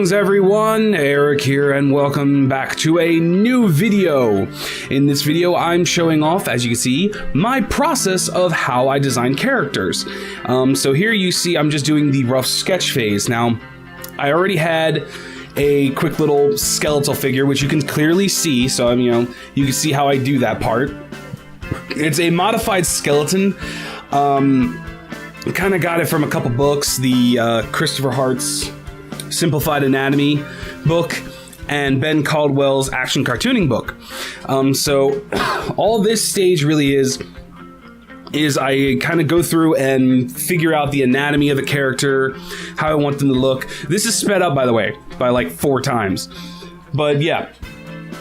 Greetings everyone, Eric here and welcome back to a new video. In this video I'm showing off, as you can see, my process of how I design characters. So here you see I'm just doing the rough sketch phase. Now, I already had a quick little skeletal figure which you can clearly see, so you can see how I do that part. It's a modified skeleton. Kind of got it from a couple books, the Christopher Hart's Simplified Anatomy book and Ben Caldwell's Action Cartooning book. So all this stage really is I kind of go through and figure out the anatomy of the character, how I want them to look. This is sped up, by the way, by like 4 times. But yeah,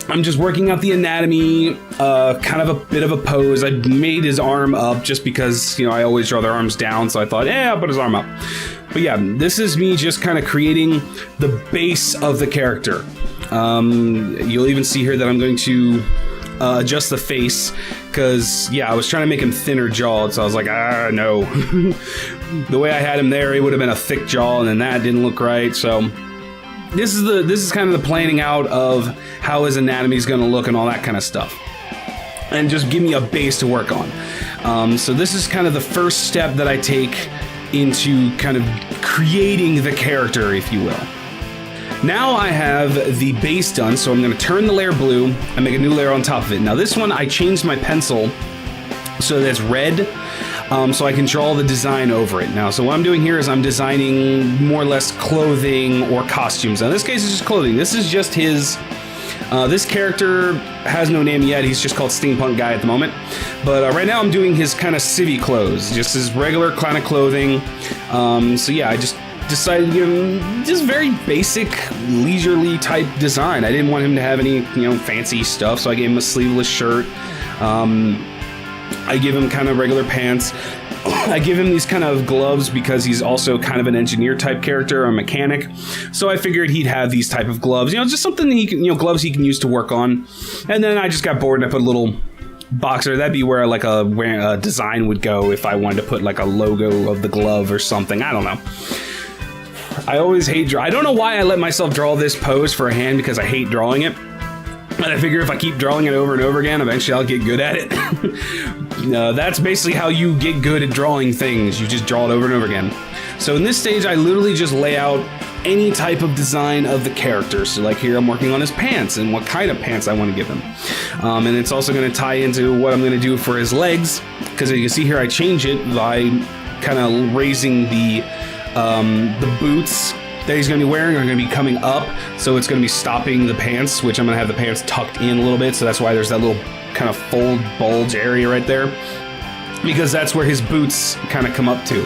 I'm just working out the anatomy, kind of a bit of a pose. I made his arm up just because, I always draw their arms down, so I thought, I'll put his arm up. But yeah, this is me just kind of creating the base of the character. You'll even see here that I'm going to adjust the face, because, I was trying to make him thinner jawed, so I was like, no. The way I had him there, it would have been a thick jaw, and then that didn't look right, so this is kind of the planning out of how his anatomy is going to look and all that kind of stuff, and just give me a base to work on. So this is kind of the first step that I take into kind of creating the character, if you will. Now I have the base done, so I'm going to turn the layer blue and make a new layer on top of it. Now this one I changed my pencil so that it's red, so I can draw the design over it. Now, so what I'm doing here is I'm designing more or less clothing or costumes. Now, in this case, it's just clothing. This is just his. This character has no name yet. He's just called Steampunk Guy at the moment. But right now, I'm doing his kind of civvy clothes, just his regular kind of clothing. So yeah, I just decided to give him just very basic, leisurely type design. I didn't want him to have any, fancy stuff, so I gave him a sleeveless shirt. I give him kind of regular pants. I give him these kind of gloves because he's also kind of an engineer type character, a mechanic. So I figured he'd have these type of gloves, just something that he can, gloves he can use to work on. And then I just got bored and I put a little boxer. That'd be where like a design would go if I wanted to put like a logo of the glove or something. I don't know. I always hate I don't know why I let myself draw this pose for a hand, because I hate drawing it. And I figure if I keep drawing it over and over again, eventually I'll get good at it. That's basically how you get good at drawing things. You just draw it over and over again. So in this stage, I literally just lay out any type of design of the character. So like here, I'm working on his pants and what kind of pants I want to give him. And it's also going to tie into what I'm going to do for his legs, because as you can see here, I change it by kind of raising the boots that he's going to be wearing are going to be coming up, so it's going to be stopping the pants, which I'm going to have the pants tucked in a little bit, so that's why there's that little kind of fold bulge area right there, because that's where his boots kind of come up to.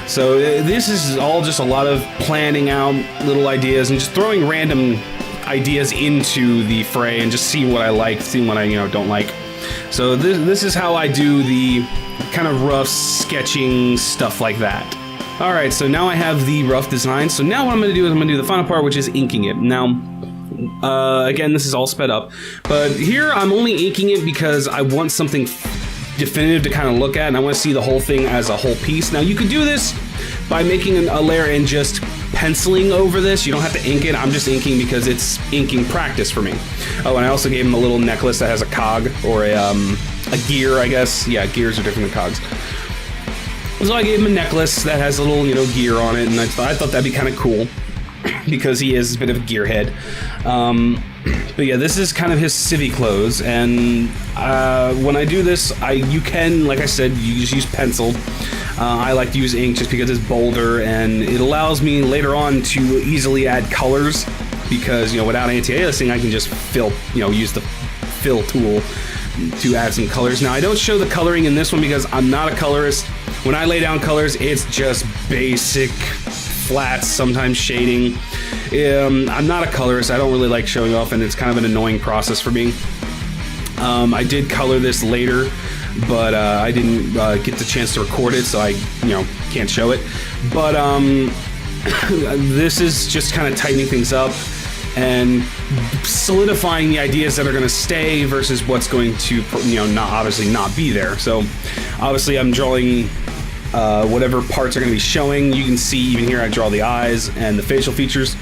So this is all just a lot of planning out little ideas and just throwing random ideas into the fray and just seeing what I like, seeing what I don't like. So this is how I do the kind of rough sketching stuff like that. Alright, so now I have the rough design. So now what I'm going to do is I'm going to do the final part, which is inking it. Now, again, this is all sped up. But here I'm only inking it because I want something definitive to kind of look at, and I want to see the whole thing as a whole piece. Now, you could do this by making a layer and just penciling over this. You don't have to ink it. I'm just inking because it's inking practice for me. Oh, and I also gave him a little necklace that has a cog, or a gear, I guess. Yeah, gears are different than cogs. So I gave him a necklace that has a little, gear on it, and I thought that'd be kind of cool because he is a bit of a gearhead. But yeah, this is kind of his civvy clothes, and when I do this, you can, like I said, you just use pencil. I like to use ink just because it's bolder, and it allows me later on to easily add colors, because without anti-aliasing, I can just use the fill tool to add some colors. Now, I don't show the coloring in this one because I'm not a colorist. When I lay down colors, it's just basic flats, sometimes shading. I'm not a colorist. I don't really like showing off, and it's kind of an annoying process for me. I did color this later, but I didn't get the chance to record it, so I can't show it. But this is just kind of tightening things up and solidifying the ideas that are going to stay versus what's going to, obviously not be there. So obviously I'm drawing whatever parts are going to be showing. You can see even here I draw the eyes and the facial features.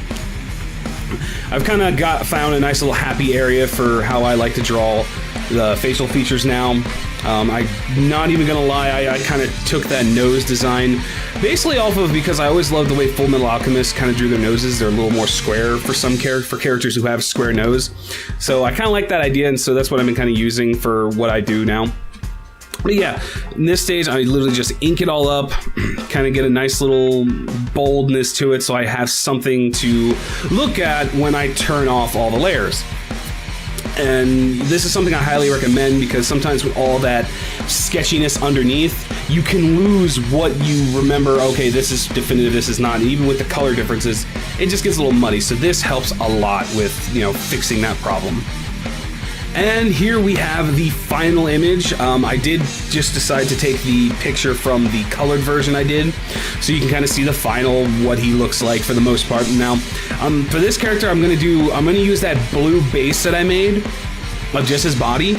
I've kind of found a nice little happy area for how I like to draw the facial features now. I'm not even gonna lie, I kind of took that nose design basically off of, because I always loved the way Full Metal Alchemist kind of drew their noses. They're a little more square for some characters who have a square nose. So I kind of like that idea, and so that's what I've been kind of using for what I do now. But yeah, in this stage, I literally just ink it all up, kind of get a nice little boldness to it so I have something to look at when I turn off all the layers. And this is something I highly recommend, because sometimes with all that sketchiness underneath, you can lose what you remember. Okay, this is definitive, this is not. And even with the color differences, it just gets a little muddy. So this helps a lot with, you know, fixing that problem. And here we have the final image. I did just decide to take the picture from the colored version I did, so you can kind of see the final, what he looks like for the most part. Now, for this character, I'm gonna use that blue base that I made of just his body,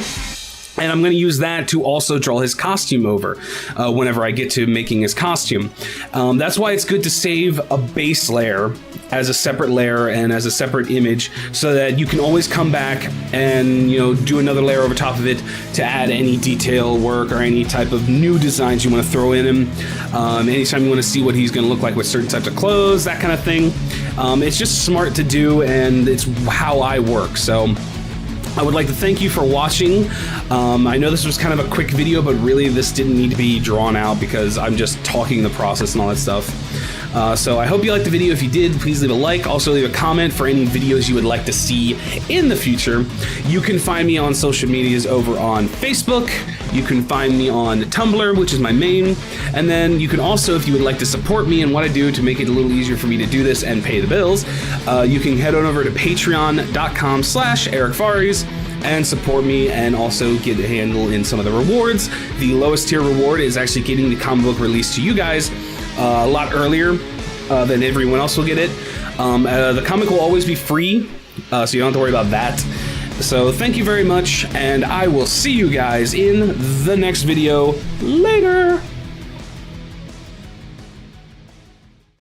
and I'm gonna use that to also draw his costume over whenever I get to making his costume. That's why it's good to save a base layer as a separate layer and as a separate image, so that you can always come back and, you know, do another layer over top of it to add any detail work or any type of new designs you want to throw in him. Anytime you want to see what he's going to look like with certain types of clothes, that kind of thing. It's just smart to do, and it's how I work. So I would like to thank you for watching. I know this was kind of a quick video, but really this didn't need to be drawn out because I'm just talking the process and all that stuff. So I hope you liked the video. If you did, please leave a like. Also leave a comment for any videos you would like to see in the future. You can find me on social medias over on Facebook. You can find me on Tumblr, which is my main. And then you can also, if you would like to support me and what I do to make it a little easier for me to do this and pay the bills, you can head on over to patreon.com/EricFares and support me, and also get a handle in some of the rewards. The lowest tier reward is actually getting the comic book released to you guys a lot earlier than everyone else will get it. The comic will always be free, so you don't have to worry about that. So thank you very much, and I will see you guys in the next video. Later!